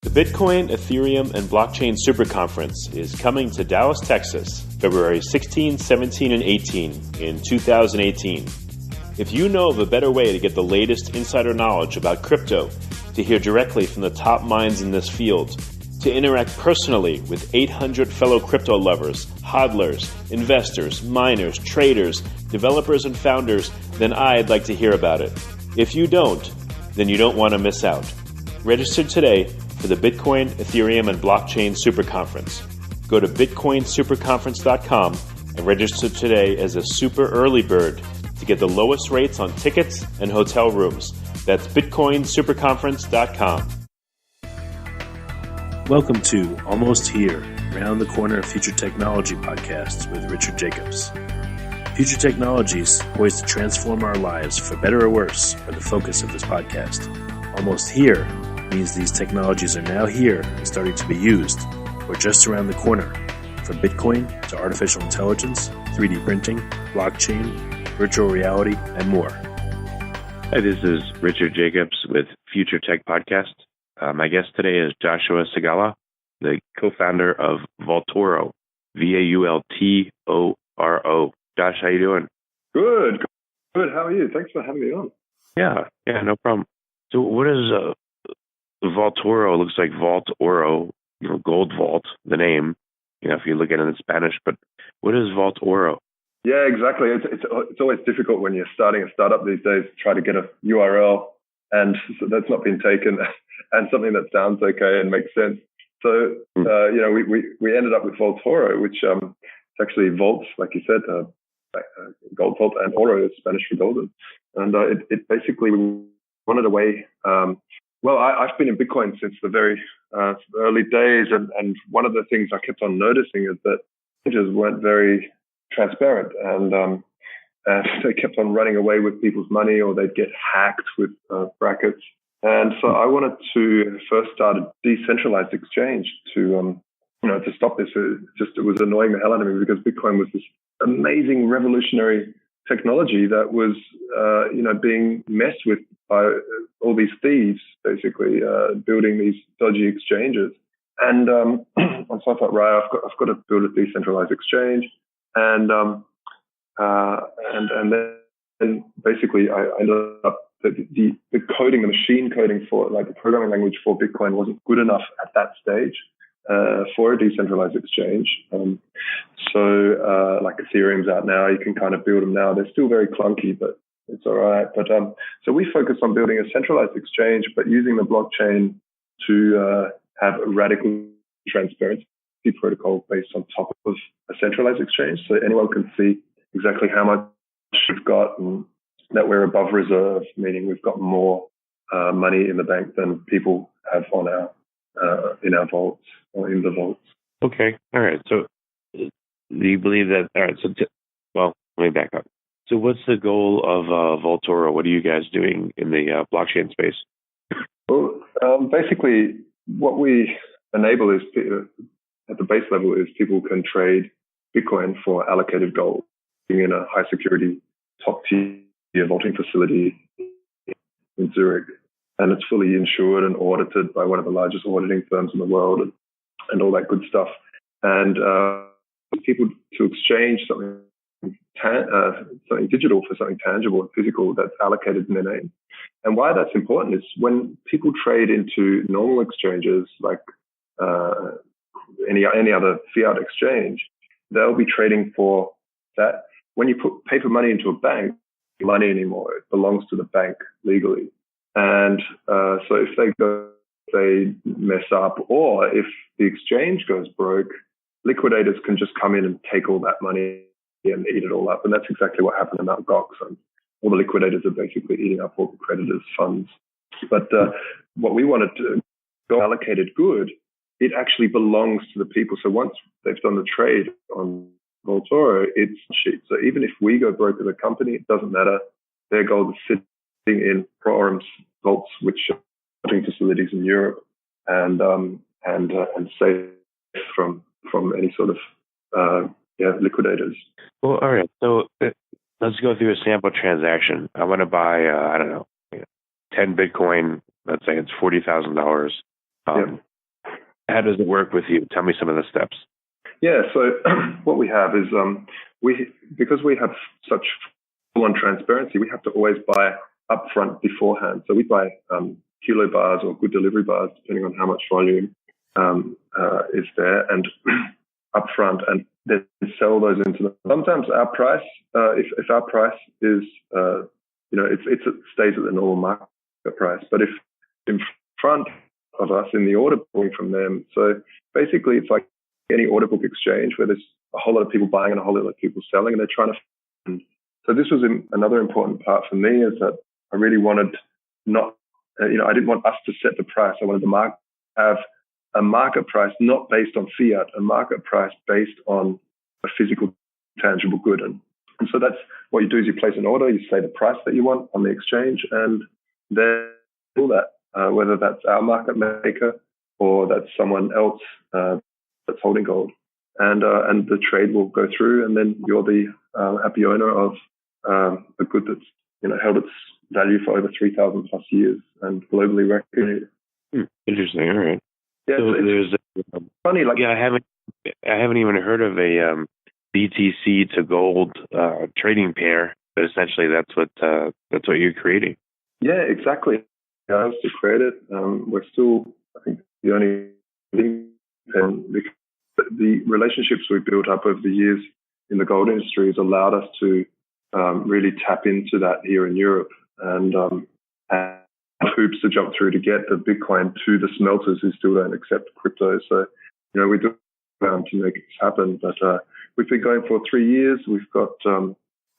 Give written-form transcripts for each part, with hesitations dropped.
The Bitcoin, Ethereum, and Blockchain Super Conference is coming to Dallas, Texas, February 16, 17, and 18 in 2018. If you know of a better way to get the latest insider knowledge about crypto, to hear directly from the top minds in this field, to interact personally with 800 fellow crypto lovers, hodlers, investors, miners, traders, developers, and founders, then I'd like to hear about it. If you don't, then you don't want to miss out. Register today for the Bitcoin, Ethereum, and Blockchain Super Conference. Go to bitcoinsuperconference.com and register today as a super early bird to get the lowest rates on tickets and hotel rooms. That's bitcoinsuperconference.com. Welcome to Almost Here, Round the Corner Future Technology podcast with Richard Jacobs. Future technologies poised to transform our lives for better or worse are the focus of this podcast. Almost here means these technologies are now here and starting to be used, or just around the corner, from Bitcoin to artificial intelligence, 3D printing, blockchain, virtual reality, and more. Hi, this is Richard Jacobs with Future Tech Podcast. My guest today is Joshua Scigala, the co-founder of Vaultoro, Vaultoro. Josh, how you doing? Good. How are you? Thanks for having me on. Yeah, no problem. So what is Vaultoro? Looks like Vault Oro, gold vault, the name, if you look at it in Spanish, but what is Vault Oro? Yeah, exactly. It's always difficult when you're starting a startup these days to try to get a URL, and that's not been taken, and something that sounds okay and makes sense. So, we ended up with Vaultoro, which is actually vault, like you said, gold vault, and oro is Spanish for golden. And it basically wanted a way. I've been in Bitcoin since the very early days, and one of the things I kept on noticing is that exchanges weren't very transparent, and they kept on running away with people's money, or they'd get hacked with brackets. And so I wanted to first start a decentralized exchange to stop this. It was annoying the hell out of me, because Bitcoin was this amazing revolutionary technology that was, being messed with by all these thieves, basically, building these dodgy exchanges. And so I thought, right, I've got to build a decentralized exchange. And then basically I ended up the coding, the machine coding for, like, the programming language for Bitcoin wasn't good enough at that stage for a decentralized exchange. Like Ethereum's out now, you can kind of build them now. They're still very clunky, but it's all right. But so we focus on building a centralized exchange, but using the blockchain to have a radical transparency protocol based on top of a centralized exchange, so anyone can see exactly how much we've got, and that we're above reserve, meaning we've got more money in the bank than people have on our in our vaults or in the vaults. Okay, all right. So do you believe that? All right. So let me back up. So what's the goal of Vaultoro? What are you guys doing in the blockchain space? Well, basically, what we enable is, at the base level, is people can trade Bitcoin for allocated gold in a high security, top tier vaulting facility in Zurich. And it's fully insured and audited by one of the largest auditing firms in the world, and all that good stuff. And people to exchange something digital for something tangible and physical that's allocated in their name. And why that's important is when people trade into normal exchanges, like any other fiat exchange, they'll be trading for that. When you put paper money into a bank, money anymore, it belongs to the bank legally. And so if they mess up, or if the exchange goes broke, liquidators can just come in and take all that money and eat it all up. And that's exactly what happened in Mt. Gox. And all the liquidators are basically eating up all the creditors' funds. But what we wanted to go allocated good, it actually belongs to the people. So once they've done the trade on Vaultoro, it's cheap. So even if we go broke as a company, it doesn't matter. Their gold is sitting in Pro-Orum's vaults, which are holding facilities in Europe, and safe from any sort of liquidators. Well, all right. So let's go through a sample transaction. I want to buy, 10 Bitcoin. Let's say it's $40,000. how does it work with you? Tell me some of the steps. Yeah, so what we have is because we have such full-on transparency, we have to always buy upfront beforehand. So we buy kilo bars or good delivery bars, depending on how much volume is there, and upfront, and then sell those into them. Sometimes our price, if our price is, it stays at the normal market price, but if in front of us in the order book from them, so basically it's like any order book exchange where there's a whole lot of people buying and a whole lot of people selling, and they're trying to. So this was another important part for me, is that I really wanted I didn't want us to set the price. I wanted the have a market price not based on fiat, a market price based on a physical, tangible good. And so that's what you do is you place an order, you say the price that you want on the exchange, and then do that, whether that's our market maker or that's someone else that's holding gold. And the trade will go through, and then you're the happy owner of a good that's held its value for over 3,000 plus years and globally recognized. Interesting. All right. Yeah, so there's funny. I haven't even heard of a BTC to gold trading pair, but essentially that's what you're creating. Yeah, exactly. I was to create it. We're still, I think, the only thing, and the relationships we've built up over the years in the gold industry has allowed us to really tap into that here in Europe, and hoops to jump through to get the Bitcoin to the smelters who still don't accept crypto. So, we do to make this happen. But we've been going for 3 years. We've got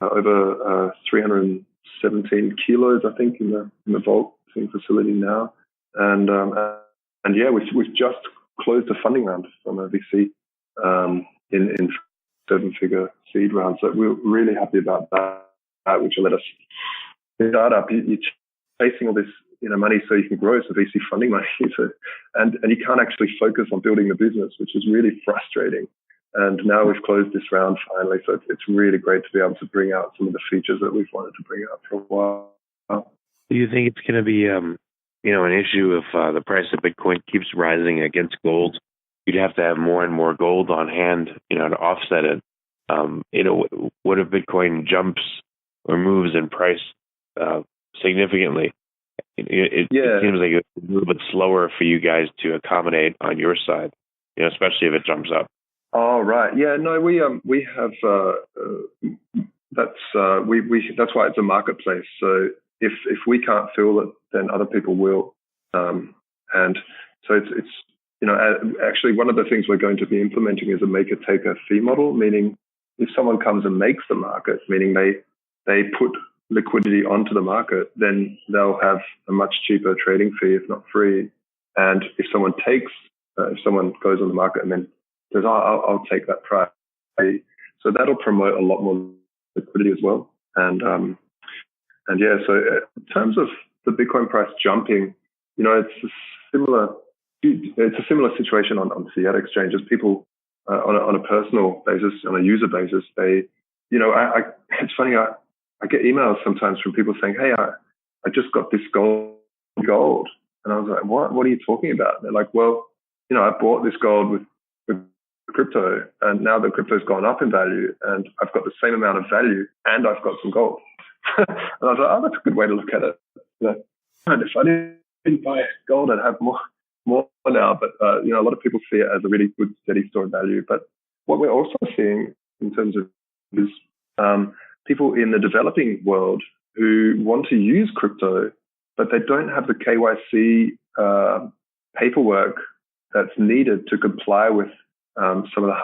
over 317 kilos, I think, in the vault facility now. And yeah, we've just closed a funding round from a VC in 7-figure seed round. So we're really happy about that, which will let us start up. You're chasing all this money so you can grow, so VC funding money, and you can't actually focus on building the business, which is really frustrating. And now we've closed this round finally, so it's really great to be able to bring out some of the features that we've wanted to bring out for a while. Do you think it's going to be an issue if the price of Bitcoin keeps rising against gold? You'd have to have more and more gold on hand, to offset it. What if Bitcoin jumps or moves in price significantly? It seems like it's a little bit slower for you guys to accommodate on your side, especially if it jumps up. Oh, right. Yeah, no, we have that's why it's a marketplace. So if we can't fill it, then other people will. And so it's actually one of the things we're going to be implementing is a maker-taker fee model, meaning if someone comes and makes the market, meaning they put liquidity onto the market, then they'll have a much cheaper trading fee, if not free. And if someone goes on the market and then says, I'll take that price, so that'll promote a lot more liquidity as well. And yeah, so in terms of the Bitcoin price jumping, it's a similar situation on fiat exchanges. People on a personal basis, on a user basis, they, it's funny. I get emails sometimes from people saying, "Hey, I just got this gold," and I was like, "What are you talking about?" And they're like, "Well, I bought this gold with crypto, and now the crypto's gone up in value, and I've got the same amount of value, and I've got some gold." And I was like, "Oh, that's a good way to look at it." And if I didn't buy gold, I'd have more now. But a lot of people see it as a really good, steady store of value. But what we're also seeing in terms of is people in the developing world who want to use crypto, but they don't have the KYC paperwork that's needed to comply with some of the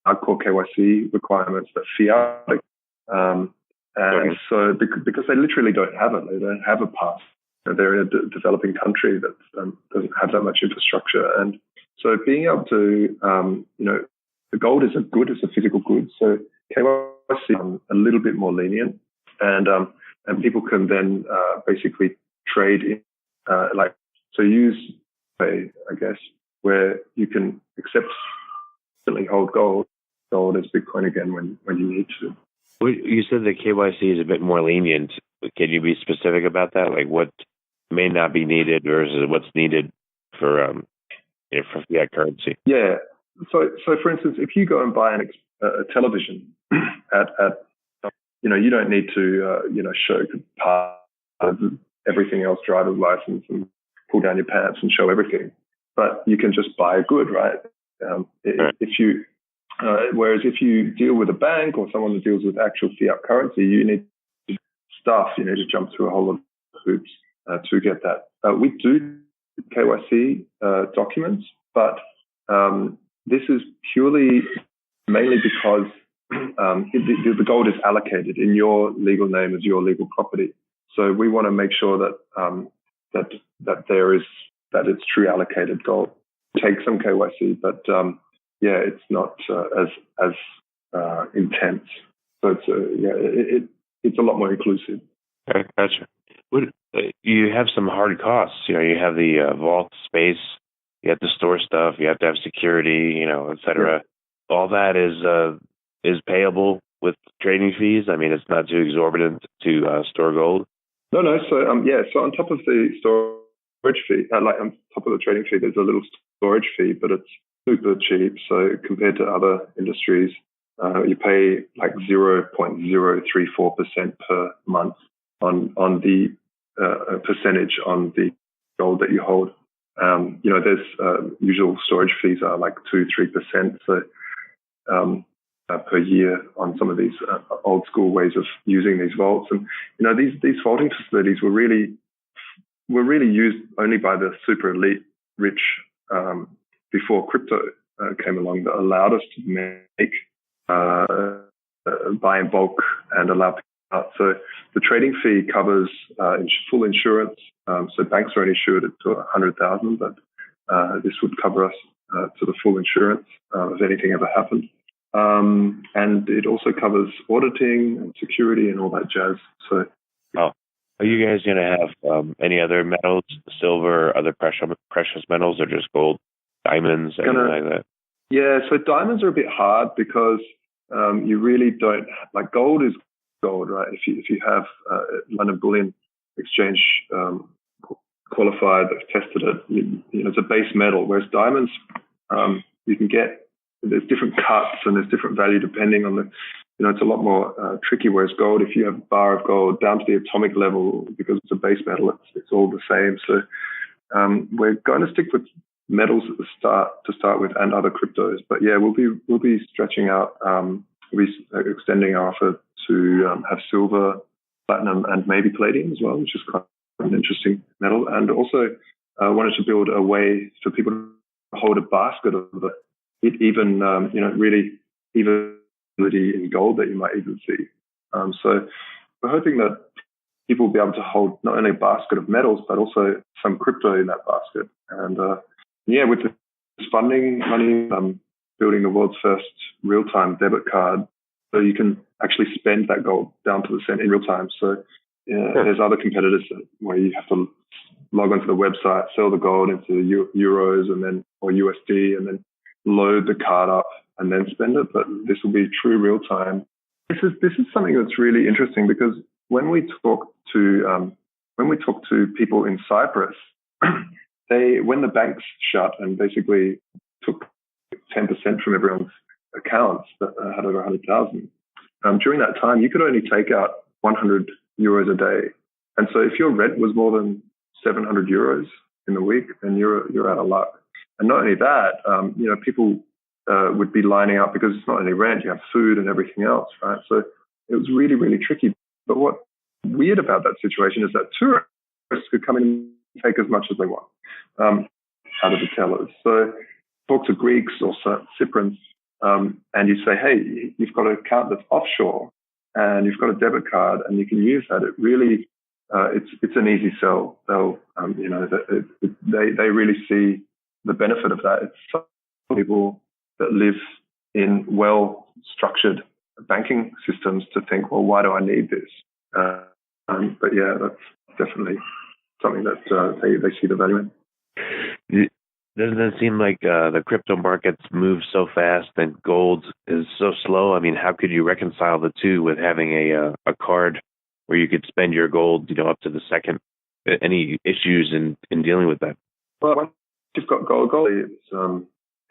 hardcore KYC requirements that fiat. So because they literally don't have it, they don't have a pass. They're in a developing country that doesn't have that much infrastructure. And so being able to, the gold is it's a physical good. So KYC a little bit more lenient, and people can then basically trade in, use pay, I guess, where you can hold gold as Bitcoin again when you need to. You said the KYC is a bit more lenient. Can you be specific about that? Like what may not be needed versus what's needed for for fiat currency. Yeah. So for instance, if you go and buy a television at you don't need to show everything else, driver's license, and pull down your pants and show everything, but you can just buy a good, right? If you whereas if you deal with a bank or someone that deals with actual fiat currency, you need to jump through a whole lot of hoops to get that. We do KYC documents, but this is mainly because the gold is allocated in your legal name as your legal property. So we want to make sure that it's true allocated gold. Take some KYC, but it's not as intense. So it's a lot more inclusive. Gotcha. You have some hard costs. You have the vault space. You have to store stuff. You have to have security. Et cetera. Yeah. All that is payable with trading fees. I mean, it's not too exorbitant to store gold. No. So So on top of the storage fee, on top of the trading fee, there's a little storage fee, but it's super cheap. So compared to other industries, you pay like 0.034% per month on the percentage on the gold that you hold. There's usual storage fees are like 2-3%. So per year on some of these old school ways of using these vaults, and these vaulting facilities were really used only by the super elite rich before crypto came along, that allowed us to make buy in bulk and allow people out. So the trading fee covers full insurance. So banks are only insured to 100,000, but this would cover us to the full insurance if anything ever happened. And it also covers auditing and security and all that jazz. So, are you guys going to have any other metals, silver, other precious metals, or just gold, diamonds, anything like that? Yeah, so diamonds are a bit hard because you really don't, like, gold is gold, right? If you have London Bullion Exchange qualified, they've tested it, it's a base metal, whereas diamonds, you can get, there's different cuts and there's different value depending on the, it's a lot more tricky. Whereas gold, if you have a bar of gold down to the atomic level, because it's a base metal, it's all the same. So we're going to stick with metals at the start to start with, and other cryptos. But yeah, we'll be stretching out, we'll be extending our offer to have silver, platinum, and maybe palladium as well, which is quite an interesting metal. And also wanted to build a way for people to hold a basket of it, even really even in gold that you might even see. So we're hoping that people will be able to hold not only a basket of metals, but also some crypto in that basket. And with this funding money, building the world's first real-time debit card, so you can actually spend that gold down to the cent in real time. So there's other competitors where you have to log onto the website, sell the gold into euros or USD, and then load the card up and then spend it. But this will be true real time. This is something that's really interesting, because when we talk to people in Cyprus, when the banks shut and basically took 10% from everyone's accounts that had over 100,000, during that time you could only take out 100 euros a day. And so if your rent was more than 700 euros in the week, then you're out of luck. And not only that, people would be lining up, because it's not only rent, you have food and everything else, right? So it was really, really tricky. But what's weird about that situation is that tourists could come in and take as much as they want out of the tellers. So talk to Greeks or Cyprians, and you say, hey, you've got an account that's offshore and you've got a debit card and you can use that. It really, it's an easy sell. They'll, they really see the benefit of that. It's some people that live in well-structured banking systems to think, well, why do I need this? But yeah, that's definitely something that they see the value in. Doesn't it seem like the crypto markets move so fast and gold is so slow? I mean, how could you reconcile the two with having a card where you could spend your gold, up to the second? Any issues in dealing with that? Well, once you've got gold,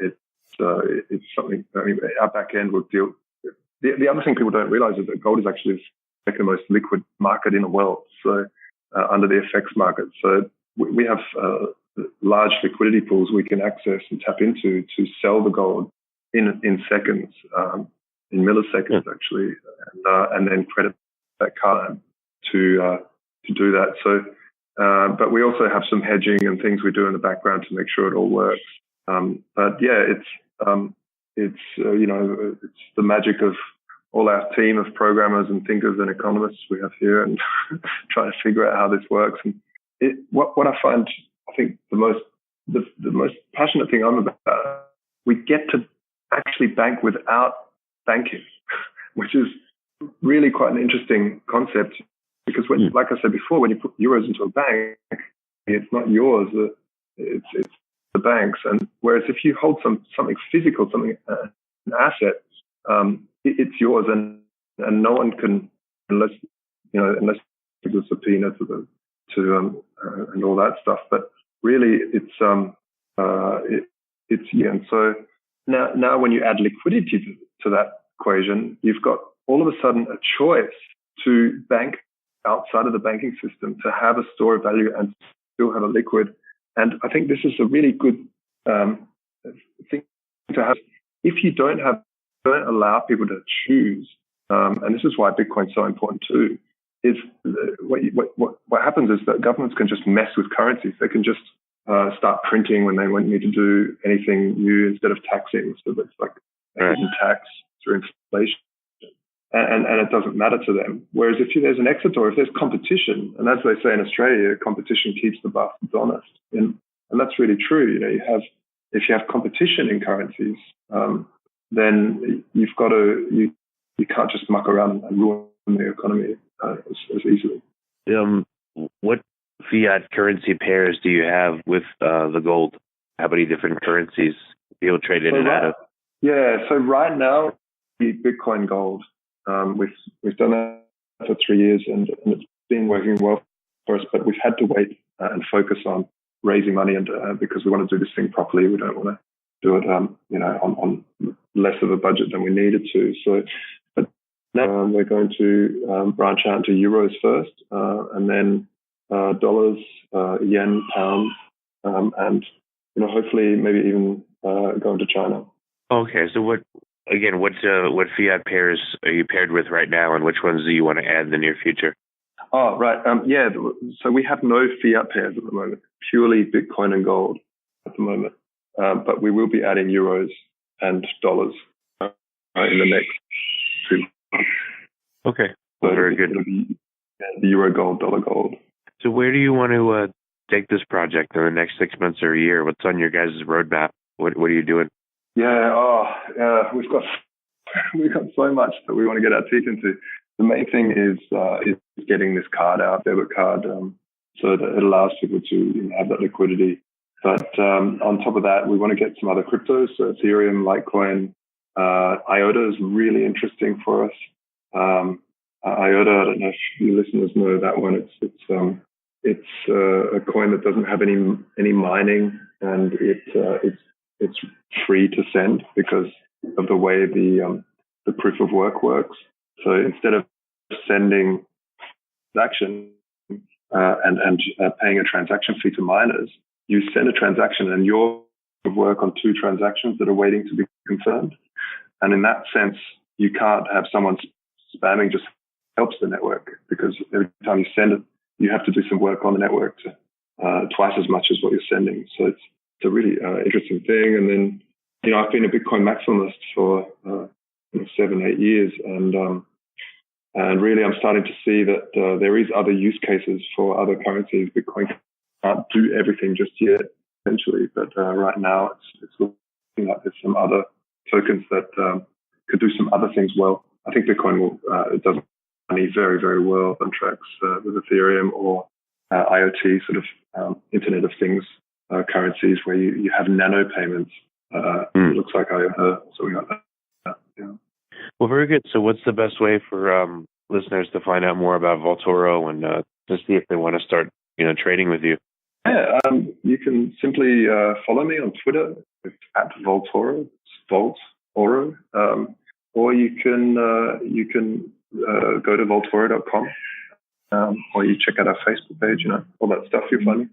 it's something. I mean, our back end will deal. The other thing people don't realize is that gold is actually the second most liquid market in the world. So under the FX market, so we have large liquidity pools we can access and tap into to sell the gold in seconds, in milliseconds actually, and then credit that card to do that. So, but we also have some hedging and things we do in the background to make sure it all works. But yeah, it's the magic of all our team of programmers and thinkers and economists we have here, and trying to figure out how this works. And what I find, I think the most passionate thing I'm about, we get to actually bank without banking, which is really quite an interesting concept. Because when, like I said before, when you put euros into a bank, it's not yours. It's the bank's. And whereas if you hold something physical, an asset, it's yours, and no one can, unless there's a subpoena to and all that stuff. But really, it's yeah. And so now when you add liquidity to that equation, you've got all of a sudden a choice to bank outside of the banking system, to have a store of value and still have a liquid. And I think this is a really good thing to have. If you don't allow people to choose, and this is why Bitcoin's so important too, is what happens is that governments can just mess with currencies. They can just start printing when they want you to do anything new instead of taxing. So that's like a hidden tax through inflation. And it doesn't matter to them. Whereas if there's an exit, or if there's competition, and as they say in Australia, competition keeps the bastards honest. And that's really true. If you have competition in currencies, then you've got to, you can't just muck around and ruin the economy as easily. What fiat currency pairs do you have with the gold? How many different currencies people trade in and out of? Yeah, so right now, Bitcoin Gold. We've done that for 3 years, and it's been working well for us. But we've had to wait and focus on raising money, and because we want to do this thing properly, we don't want to do it, on less of a budget than we needed to. So, but now we're going to branch out into euros first, and then dollars, yen, pounds, and hopefully maybe even go into China. Okay, so what fiat pairs are you paired with right now, and which ones do you want to add in the near future? Oh, right. Yeah. So we have no fiat pairs at the moment, purely Bitcoin and gold at the moment. But we will be adding euros and dollars in the next 2 months. Okay. Well, very good. It'll be the euro gold, dollar gold. So where do you want to take this project in the next 6 months or a year? What's on your guys' roadmap? What are you doing? Yeah, we've got so much that we want to get our teeth into. The main thing is getting this card out, debit card, so that it allows people to have that liquidity. But on top of that, we want to get some other cryptos, so Ethereum, Litecoin, IOTA is really interesting for us. IOTA, I don't know if you listeners know that one. It's a coin that doesn't have any mining, and it's free to send because of the way the proof of work works. So instead of sending transaction and paying a transaction fee to miners, you send a transaction and your work on 2 transactions that are waiting to be confirmed. And in that sense, you can't have someone spamming just helps the network, because every time you send it, you have to do some work on the network to twice as much as what you're sending. So it's a really interesting thing. And then, I've been a Bitcoin maximalist for 7-8 years, and really I'm starting to see that there is other use cases for other currencies. Bitcoin can't do everything just yet, essentially, but right now it's looking like there's some other tokens that could do some other things well. I think Bitcoin it does money very, very well on tracks with Ethereum or IoT, sort of Internet of Things currencies where you have nano payments. It looks like IOTA, something like that. Yeah. Well, very good. So what's the best way for listeners to find out more about Vaultoro and to see if they want to start, trading with you? You can simply follow me on Twitter. It's at Vaultoro. It's Vaultoro. Or you can go to vaultoro.com, or you check out our Facebook page. All that stuff you'll find me.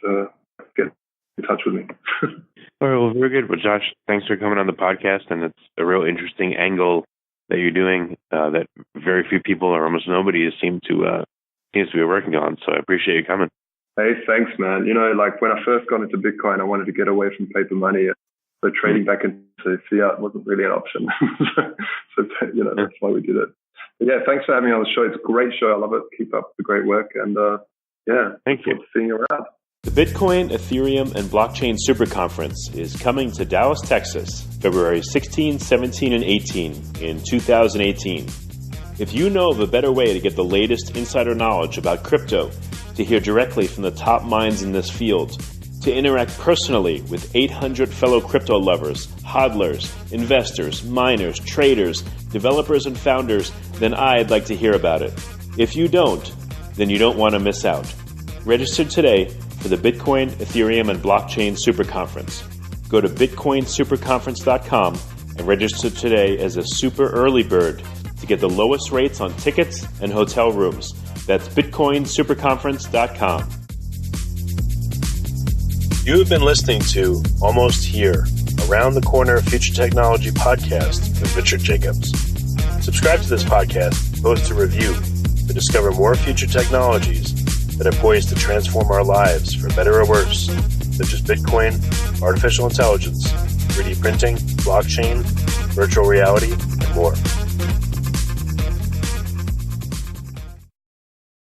So get in touch with me. All right, well, very good. Well, Josh, thanks for coming on the podcast, and it's a real interesting angle that you're doing that very few people or almost nobody seems to be working on. So I appreciate you coming. Hey, thanks, man. Like when I first got into Bitcoin, I wanted to get away from paper money. So trading back into fiat wasn't really an option. so that's why we did it. But yeah, thanks for having me on the show. It's a great show. I love it. Keep up the great work. And thank you. Seeing you around. The Bitcoin, Ethereum, and Blockchain Super Conference is coming to Dallas, Texas, February 16, 17, and 18 in 2018. If you know of a better way to get the latest insider knowledge about crypto, to hear directly from the top minds in this field, to interact personally with 800 fellow crypto lovers, hodlers, investors, miners, traders, developers, and founders, then I'd like to hear about it. If you don't, then you don't want to miss out. Register today for the Bitcoin, Ethereum, and Blockchain Super Conference. Go to bitcoinsuperconference.com and register today as a super early bird to get the lowest rates on tickets and hotel rooms. That's bitcoinsuperconference.com. You have been listening to Almost Here, Around the Corner Future Technology podcast with Richard Jacobs. Subscribe to this podcast, post a review to discover more future technologies that are poised to transform our lives for better or worse, such as Bitcoin, artificial intelligence, 3D printing, blockchain, virtual reality, and more.